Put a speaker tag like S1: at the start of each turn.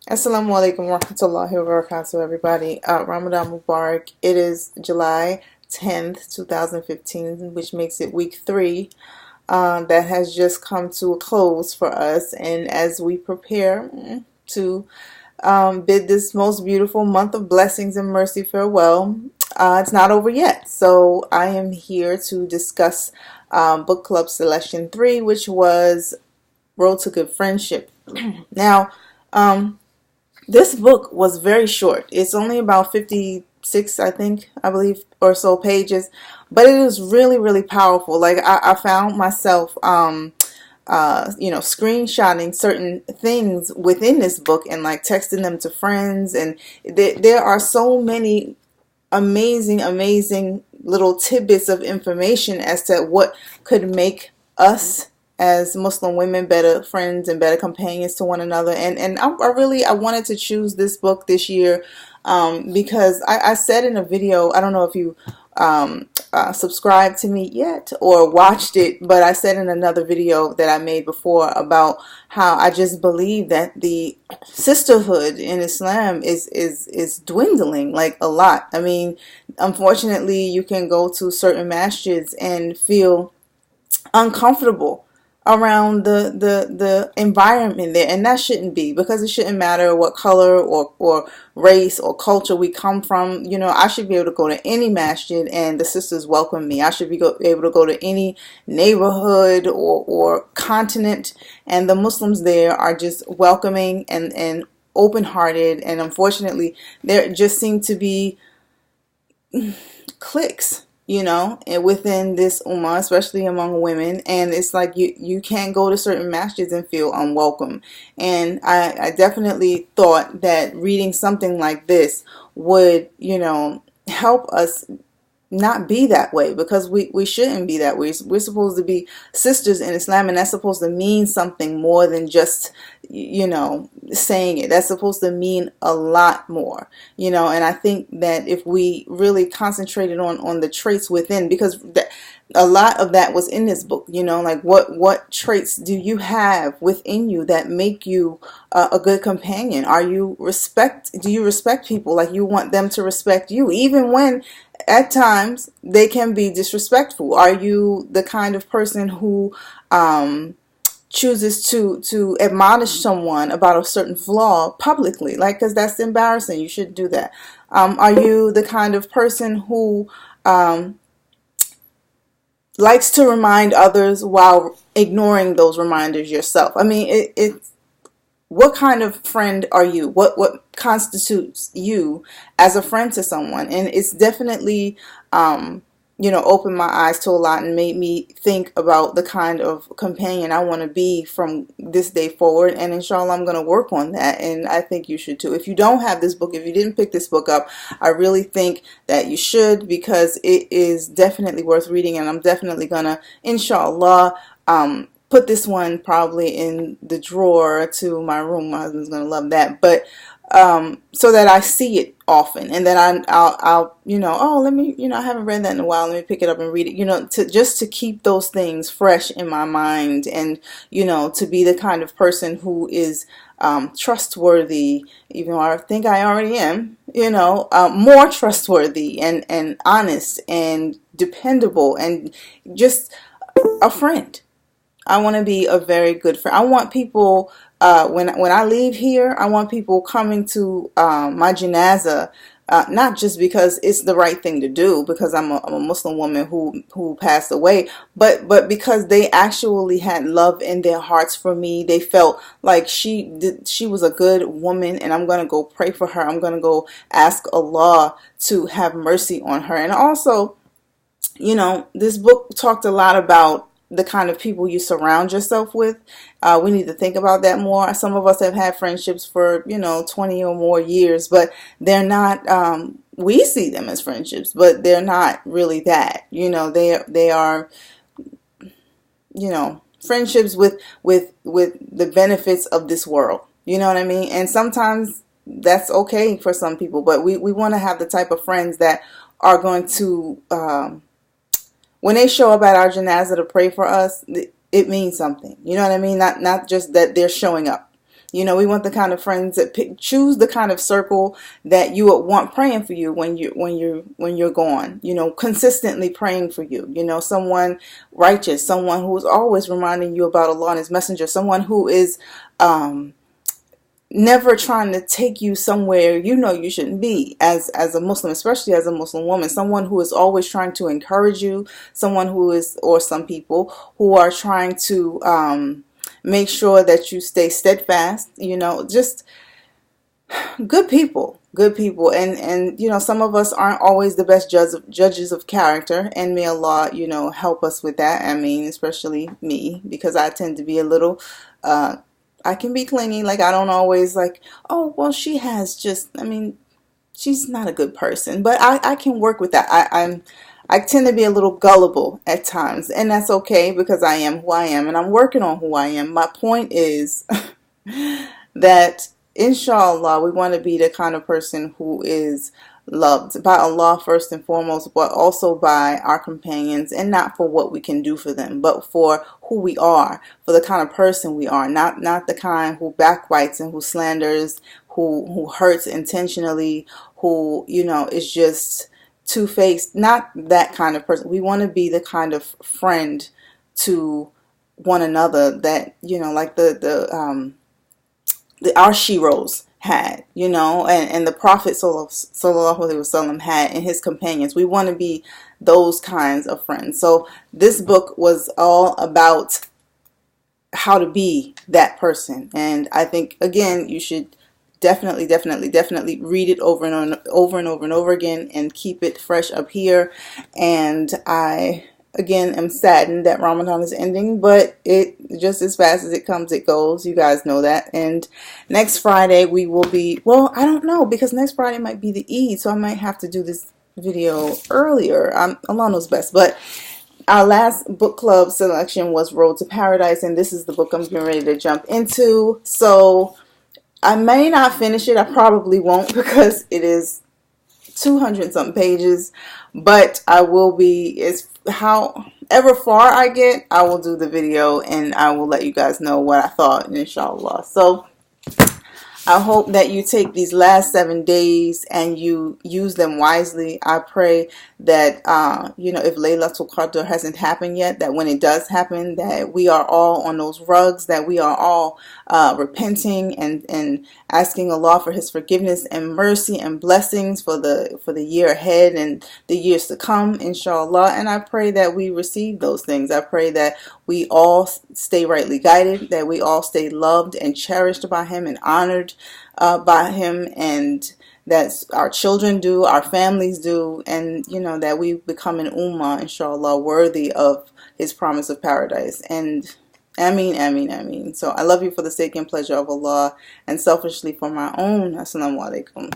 S1: AsSalaamuAlaikum warahmatullahi wabarakatuh, everybody. Ramadan Mubarak. It is July 10th, 2015, which makes it week 3 that has just come to a close for us. And as we prepare to bid this most beautiful month of blessings and mercy farewell, it's not over yet. So I am here to discuss Book Club Selection 3, which was Road to Good Friendship. Now, this book was very short. It's only about 56, I believe, or so pages. But it was really, really powerful. Like, I found myself, screenshotting certain things within this book and, like, texting them to friends. And there are so many amazing, amazing little tidbits of information as to what could make us as Muslim women better friends and better companions to one another. And I wanted to choose this book this year because I said in a video, I don't know if you subscribed to me yet or watched it, but I said in another video that I made before about how I just believe that the sisterhood in Islam is dwindling, like, a lot. I mean, unfortunately, you can go to certain masjids and feel uncomfortable around the environment there, and that shouldn't be, because it shouldn't matter what color or race or culture we come from. You know, I should be able to go to any masjid and the sisters welcome me. I should be able to go to any neighborhood or continent, and the Muslims there are just welcoming and open-hearted. And unfortunately, there just seem to be cliques, and within this ummah, especially among women. And it's like you can't go to certain masjids and feel unwelcome. And I definitely thought that reading something like this would, help us not be that way, because we shouldn't be that way. We're supposed to be sisters in Islam, and that's supposed to mean something more than just saying it. That's supposed to mean a lot more, and I think that if we really concentrated on the traits within, because a lot of that was in this book, like what traits do you have within you that make you a good companion? Do you respect people like you want them to respect you, even when at times they can be disrespectful? Are you the kind of person who chooses to admonish someone about a certain flaw publicly, like, because that's embarrassing, you shouldn't do that? Are you the kind of person who likes to remind others while ignoring those reminders yourself? I mean, what kind of friend are you? What constitutes you as a friend to someone? And it's definitely opened my eyes to a lot and made me think about the kind of companion I want to be from this day forward. And inshallah, I'm going to work on that. And I think you should too. If you don't have this book, if you didn't pick this book up, I really think that you should, because it is definitely worth reading. And I'm definitely going to, inshallah, put this one probably in the drawer to my room. My husband's going to love that. But so that I see it often, and then I'll let me, I haven't read that in a while, let me pick it up and read it, to keep those things fresh in my mind, and to be the kind of person who is trustworthy, even though I think I already am, more trustworthy and honest and dependable, and just a friend. I want to be a very good friend. I want people, when I leave here, I want people coming to my janazah, not just because it's the right thing to do, because I'm a Muslim woman who passed away, but because they actually had love in their hearts for me. They felt like she was a good woman, and I'm going to go pray for her. I'm going to go ask Allah to have mercy on her. And also, this book talked a lot about the kind of people you surround yourself with. We need to think about that more. Some of us have had friendships for 20 or more years, but they're not, we see them as friendships, but they're not really that. They are friendships with the benefits of this world. You know what I mean? And sometimes that's okay for some people, but we want to have the type of friends that are going to when they show up at our janazah to pray for us, it means something. You know what I mean? Not just that they're showing up. You know, we want the kind of friends that choose the kind of circle that you would want praying for you when you're gone. You know, consistently praying for you. You know, someone righteous, someone who is always reminding you about Allah and His Messenger, someone who is never trying to take you somewhere you know you shouldn't be as a Muslim, especially as a Muslim woman. Someone who is always trying to encourage you, someone who is, or some people who are trying to make sure that you stay steadfast. You know, just good people. And you know, some of us aren't always the best judges of character, and may Allah, you know, help us with that. I mean, especially me, because I tend to be a little I can be clingy. Like, I don't always like, oh, well, she has just, I mean, she's not a good person. But I can work with that. I tend to be a little gullible at times. And that's okay, because I am who I am. And I'm working on who I am. My point is that, InShaaAllah, we want to be the kind of person who is loved by Allah first and foremost, but also by our companions, and not for what we can do for them, but for who we are, for the kind of person we are, not the kind who backbites and who slanders, who hurts intentionally, who, you know, is just two-faced. Not that kind of person. We want to be the kind of friend to one another that, you know, like our sheroes had, you know, and the Prophet sallallahu alaihi wasallam had, and his companions. We want to be those kinds of friends. So this book was all about how to be that person. And I think, again, you should definitely read it over and over again, and keep it fresh up here. And I, again, am saddened that Ramadan is ending, but it just, as fast as it comes, it goes. You guys know that. And next Friday we will be, well, I don't know, because next Friday might be the Eid, so I might have to do this video earlier. Allah knows best. But our last book club selection was Road to Paradise, and this is the book I'm getting ready to jump into. So I may not finish it. I probably won't, because it is 200 something pages, but I will be, as however far I get, I will do the video, and I will let you guys know what I thought, InShaaAllah. So I hope that you take these last 7 days and you use them wisely. I pray that, you know, if Laylatul Qadr hasn't happened yet, that when it does happen, that we are all on those rugs, that we are all repenting and asking Allah for His forgiveness and mercy and blessings for the year ahead and the years to come, InShaaAllah. And I pray that we receive those things. I pray that we all stay rightly guided, that we all stay loved and cherished by Him and honored by Him, and that our children do, our families do, and, you know, that we become an ummah, InShaaAllah, worthy of His promise of paradise. And Ameen, Ameen, Ameen. So I love you for the sake and pleasure of Allah, and selfishly for my own. AsSalaamuAlaikum.